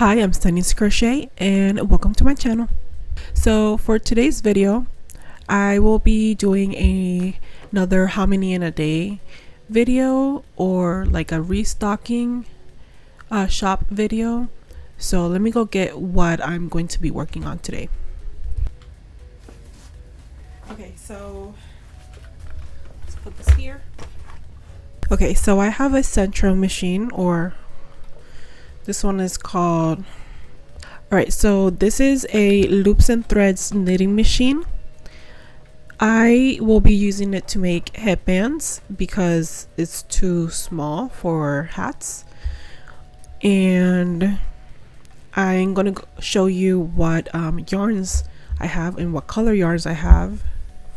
Hi, I'm Sunny's Crochet and welcome to my channel. So for today's video, I will be doing another how many in a day video, or like a restocking shop video. So let me go get what I'm going to be working on today. Okay, so let's put this here. Okay, so I have a central machine, or this one is called, alright, so this is a loops and threads knitting machine. I will be using it to make headbands because it's too small for hats, and I'm going to show you what yarns I have and what color yarns I have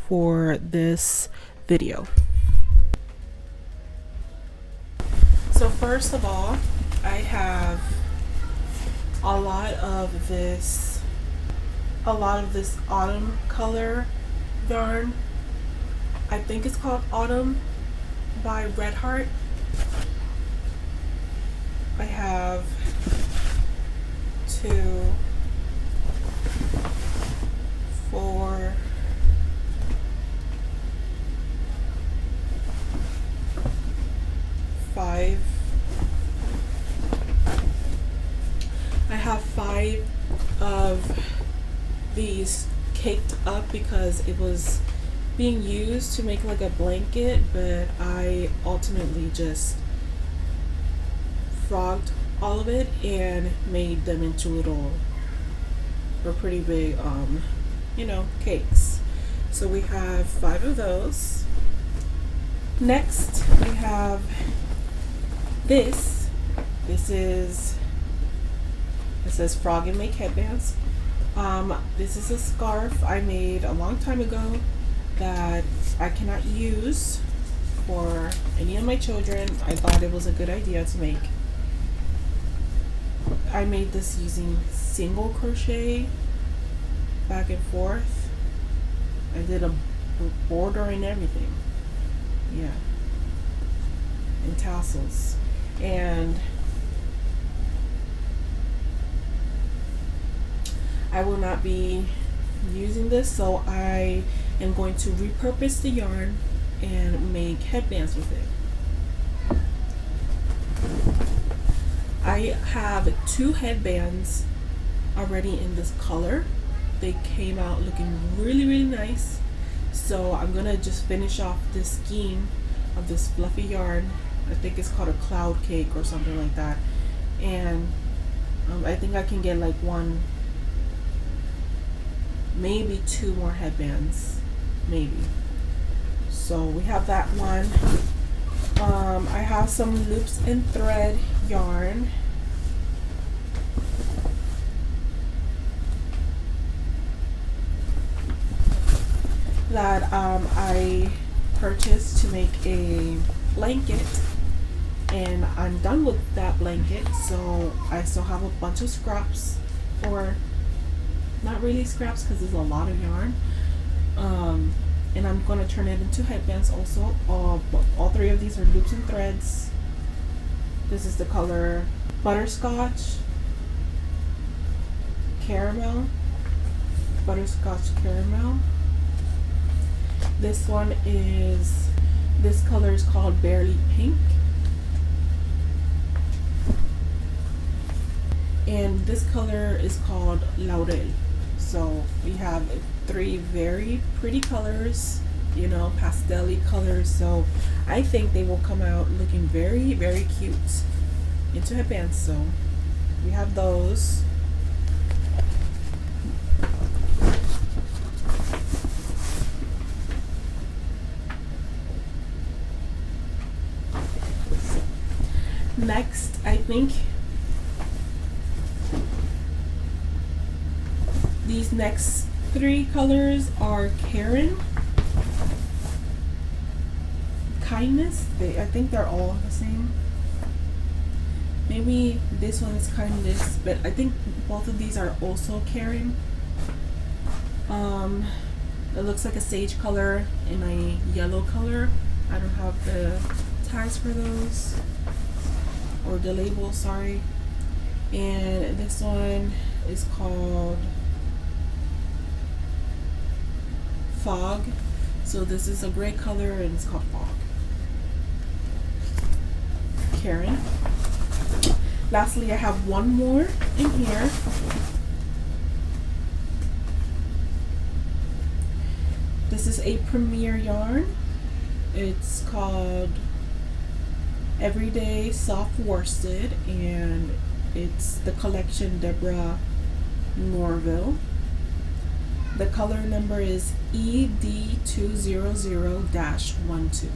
for this video. So first of all, I have a lot of this autumn color yarn. I think it's called Autumn by Red Heart. I have 2, 4, 5. I have 5 of these caked up because it was being used to make like a blanket, but I ultimately just frogged all of it and made them into little or pretty big cakes. So we have 5 of those. Next we have this. It says frog and make headbands. This is a scarf I made a long time ago that I cannot use for any of my children. I thought it was a good idea to make. I made this using single crochet back and forth. I did a border and everything. Yeah. And tassels. And I will not be using this, so I am going to repurpose the yarn and make headbands with it. I have 2 headbands already in this color. They came out looking really nice, so I'm gonna just finish off this scheme of this fluffy yarn. I think it's called a cloud cake or something like that, and I think I can get like 1, maybe 2 more headbands, maybe. So we have that one. I have some loops and thread yarn. That I purchased to make a blanket, and I'm done with that blanket, so I still have a bunch of scraps, or not really scraps because there's a lot of yarn, and I'm going to turn it into headbands also. All 3 of these are loops and threads. This is the color butterscotch caramel. This color is called Barely Pink, and this color is called Laurel. So we have 3 very pretty colors, pastel-y colors, so I think they will come out looking very cute into headbands. So we have those. Next, I think these next 3 colors are Karen, Kindness. I think they're all the same. Maybe this one is Kindness, but I think both of these are also Karen. It looks like a sage color and a yellow color. I don't have the tags for those, or the label, sorry. And this one is called Fog. So this is a gray color and it's called Fog. Karen. Lastly, I have one more in here. This is a Premier yarn. It's called Everyday Soft Worsted, and it's the collection Deborah Norville. The color number is ED200-12.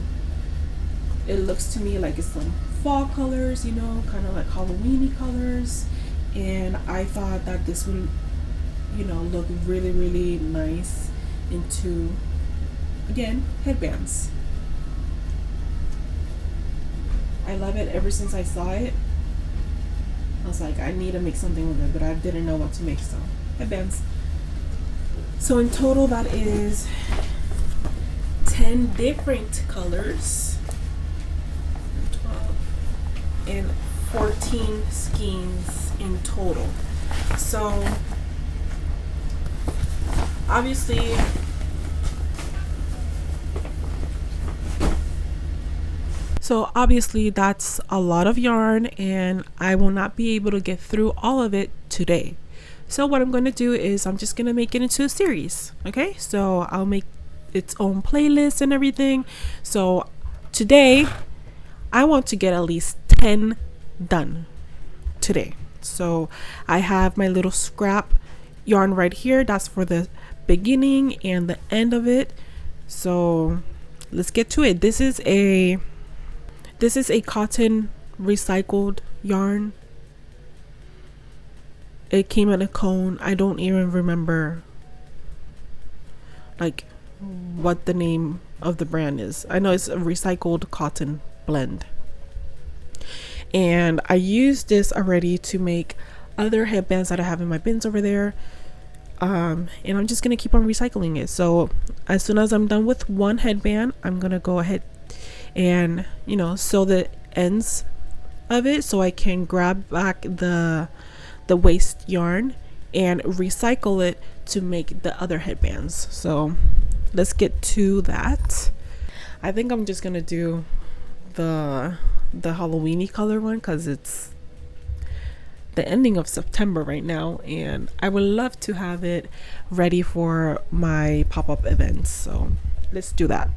It looks to me like it's some fall colors, you know, kind of like Halloweeny colors, and I thought that this would, you know, look really, really nice into, again, headbands. I love it ever since I saw it. I was like, I need to make something with it, but I didn't know what to make, so headbands. So in total, that is 10 different colors, 12, and 14 skeins in total. So obviously, that's a lot of yarn, and I will not be able to get through all of it today. So what I'm going to do is I'm just going to make it into a series. Okay, so I'll make its own playlist and everything. So today I want to get at least 10 done today. So I have my little scrap yarn right here. That's for the beginning and the end of it. So let's get to it. This is a cotton recycled yarn. It came in a cone. I don't even remember like what the name of the brand is. I know it's a recycled cotton blend. And I used this already to make other headbands that I have in my bins over there. And I'm just gonna keep on recycling it. So as soon as I'm done with one headband, I'm gonna go ahead and, you know, sew the ends of it so I can grab back the waste yarn and recycle it to make the other headbands. So let's get to that. I think I'm just gonna do the Halloweeny color one because it's the ending of September right now, and I would love to have it ready for my pop-up events. So let's do that.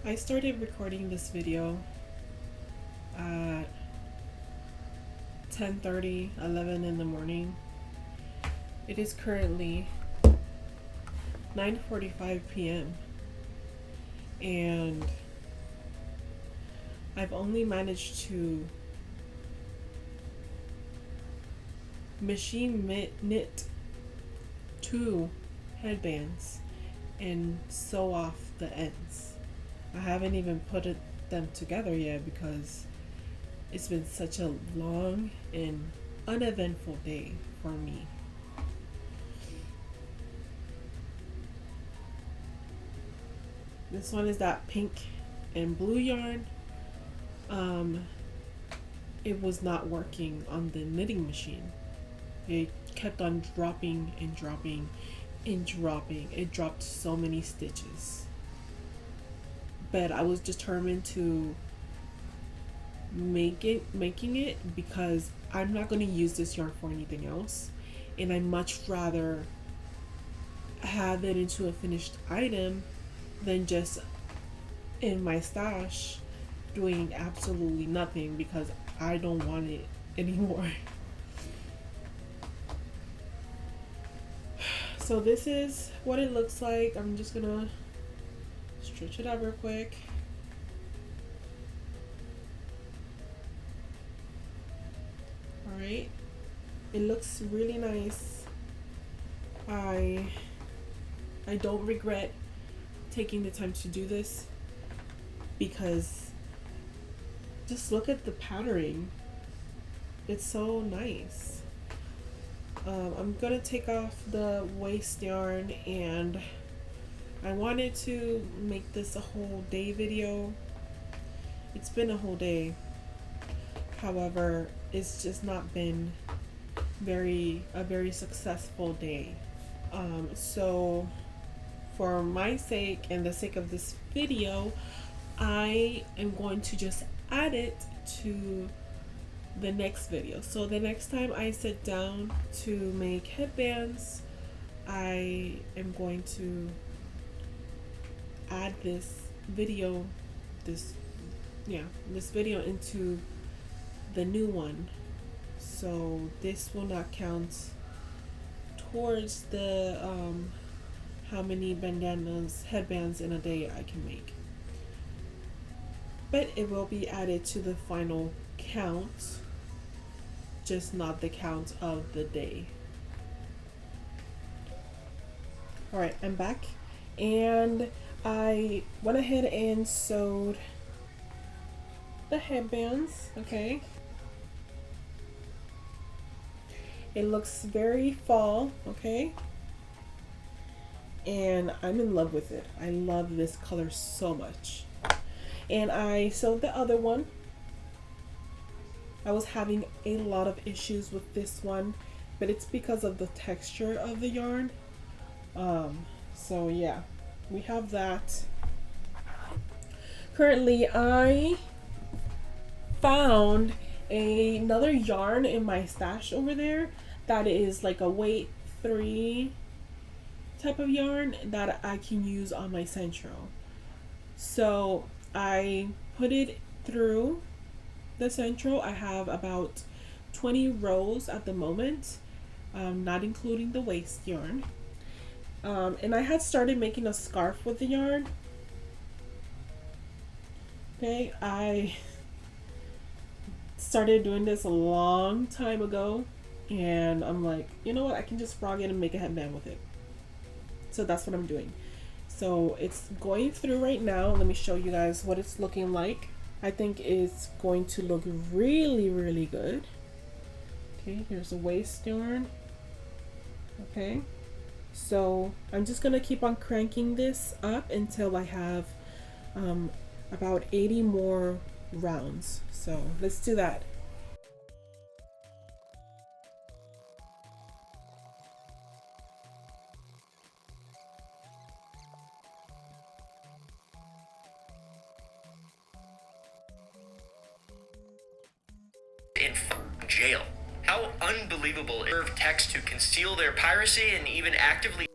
I started recording this video at 10:30, 11 in the morning. It is currently 9:45 p.m. and I've only managed to machine knit 2 headbands, and sew off the ends. I haven't even them together yet because it's been such a long and uneventful day for me. This one is that pink and blue yarn. It was not working on the knitting machine. It kept on dropping and dropping and dropping. It dropped so many stitches. But I was determined to making it because I'm not going to use this yarn for anything else, and I much rather have it into a finished item than just in my stash doing absolutely nothing because I don't want it anymore. So this is what it looks like. I'm just gonna stretch it out real quick. All right, it looks really nice. I don't regret taking the time to do this because just look at the patterning. It's so nice. I'm gonna take off the waste yarn, and I wanted to make this a whole day video. It's been a whole day. However, it's just not been a very successful day. So for my sake and the sake of this video, I am going to just add it to the next video. So the next time I sit down to make headbands, I am going to add this video into the new one. So this will not count towards the how many headbands in a day I can make, but it will be added to the final count, just not the count of the day. All right, I'm back, and I went ahead and sewed the headbands. Okay, it looks very fall. Okay, and I'm in love with it. I love this color so much. And I sewed the other one. I was having a lot of issues with this one, but it's because of the texture of the yarn. So yeah, we have that. Currently, I found another yarn in my stash over there that is like a weight 3 type of yarn that I can use on my central. So I put it through the central. I have about 20 rows at the moment, not including the waste yarn. And I had started making a scarf with the yarn. Okay, I started doing this a long time ago, and I'm like, you know what, I can just frog it and make a headband with it. So that's what I'm doing. So it's going through right now. Let me show you guys what it's looking like. I think it's going to look really, really good. Okay, here's the waist yarn. Okay, so I'm just gonna keep on cranking this up until I have about 80 more rounds. So let's do that. In jail. How unbelievable is text to conceal their piracy and even actively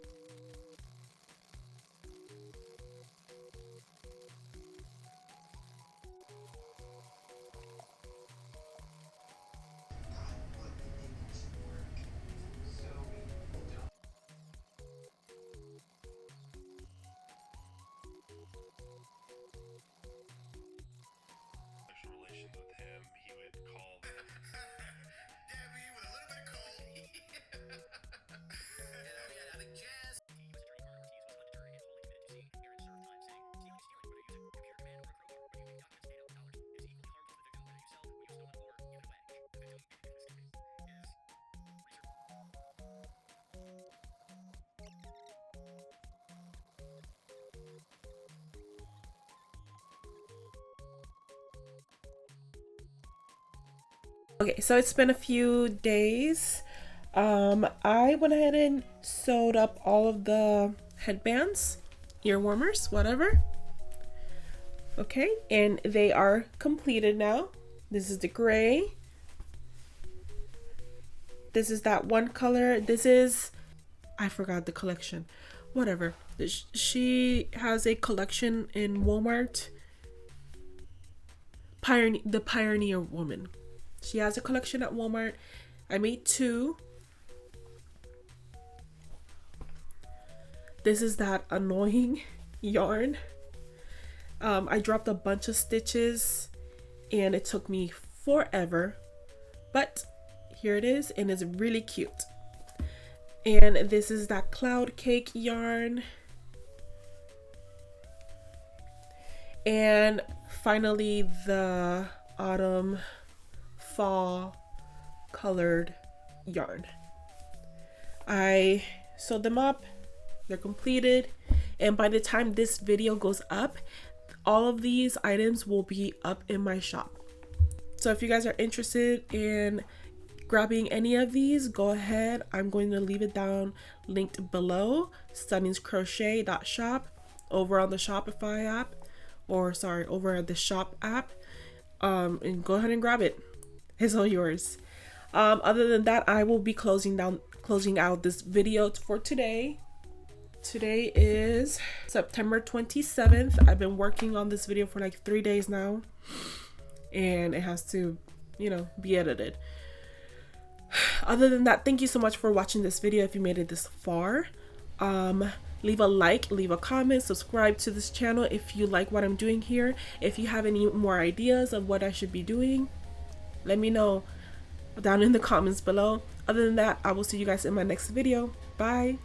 relations with him. He would call Debbie with a little bit of cold. And we got out of jail. Okay, so it's been a few days. I went ahead and sewed up all of the headbands, ear warmers, whatever. Okay, and they are completed now. This is the gray. This is that one color. This is, I forgot the collection. Whatever. She has a collection in Walmart. The Pioneer Woman. She has a collection at Walmart. I made 2. This is that annoying yarn. I dropped a bunch of stitches and it took me forever, but here it is, and it's really cute. And this is that cloud cake yarn. And finally the autumn fall colored yarn. I sewed them up, they're completed, and by the time this video goes up, all of these items will be up in my shop. So if you guys are interested in grabbing any of these, go ahead. I'm going to leave it down linked below, stunningscrochet.shop, over on the Shopify app, or sorry, over at the shop app, and go ahead and grab it. It's all yours. Other than that, I will be closing out this video for today. Today is September 27th. I've been working on this video for like 3 days now, and it has to, be edited. Other than that, thank you so much for watching this video. If you made it this far, leave a like, leave a comment, subscribe to this channel if you like what I'm doing here. If you have any more ideas of what I should be doing, let me know down in the comments below. Other than that, I will see you guys in my next video. Bye.